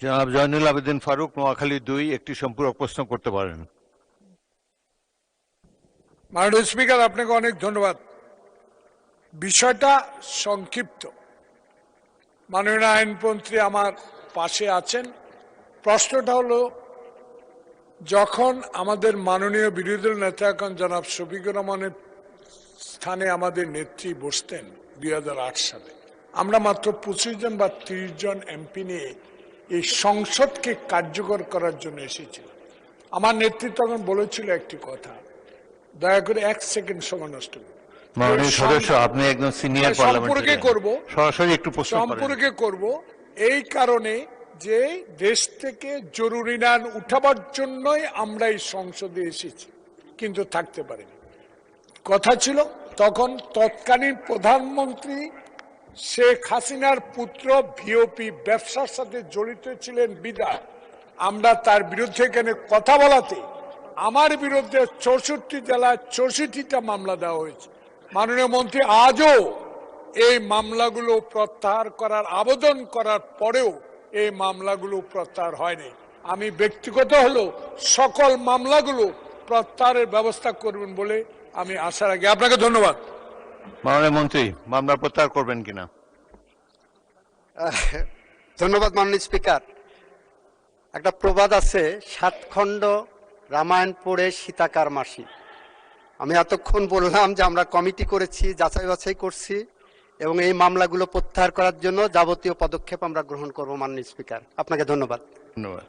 জনাব জয়নুল আবেদিন ফারুক, নোয়াখালী 2, একটি সম্পূরক প্রশ্ন করতে পারেন। মাননীয় স্পিকার, আপনাকে অনেক ধন্যবাদ। বিষয়টা সংক্ষিপ্ত। মাননীয় আইনমন্ত্রী আমার পাশে আছেন। প্রশ্নটা হলো, যখন আমাদের মাননীয় বিরোধী দল নেতা এখন জনাব শফিকুর রহমানের স্থানে আমাদের নেত্রী বসতেন 2008 সালে, আমরা মাত্র 25 জন বা 30 জন এমপি নিয়ে এই সংসদকে কার্যকর করার জন্য এসেছিলাম। আমার নেত্রী তখন বলেছিল একটি কথা, দয়া করে 1 সেকেন্ড সময় নষ্ট করুন। মাননীয় সদস্য, আপনি একজন সিনিয়র সম্পর্কে করব, সরাসরি একটু প্রশ্ন করেন। সম্পর্কে করব এই কারণে যে দেশ থেকে জরুরি আইন উঠাবার জন্যই আমরা এই সংসদে এসেছি, কিন্তু থাকতে পারিনি। কথা ছিল তখন তৎকালীন প্রধানমন্ত্রী শেখ হাসিনার পুত্র ভিওপি ব্যবসার সাথে জড়িত ছিলেন বিধায় আমরা তার বিরুদ্ধে এখানে কথা বলাতে আমার বিরুদ্ধে 64 জেলায় 64টা মামলা দেওয়া হয়েছে। মাননীয় মন্ত্রী, আজও এই মামলাগুলো প্রত্যাহার করার আবেদন করার পরেও এই মামলাগুলো প্রত্যাহার হয়নি। আমি ব্যক্তিগত হলো সকল মামলাগুলো প্রত্যাহারের ব্যবস্থা করবেন বলে আমি আশা রাখি। আপনাকে ধন্যবাদ। মাননীয় মন্ত্রী, মামলা প্রত্যাহার করবেন কিনা? ধন্যবাদ মাননীয় স্পিকার। একটা প্রবাদ আছে, 7 খণ্ড রামায়ণ পড়ে সীতাকার মাসি। আমি এতক্ষণ বললাম যে আমরা কমিটি করেছি, যাচাই বাছাই করছি এবং এই মামলাগুলো প্রত্যাহার করার জন্য যাবতীয় পদক্ষেপ আমরা গ্রহণ করব মাননীয় স্পিকার। আপনাকে ধন্যবাদ। ধন্যবাদ।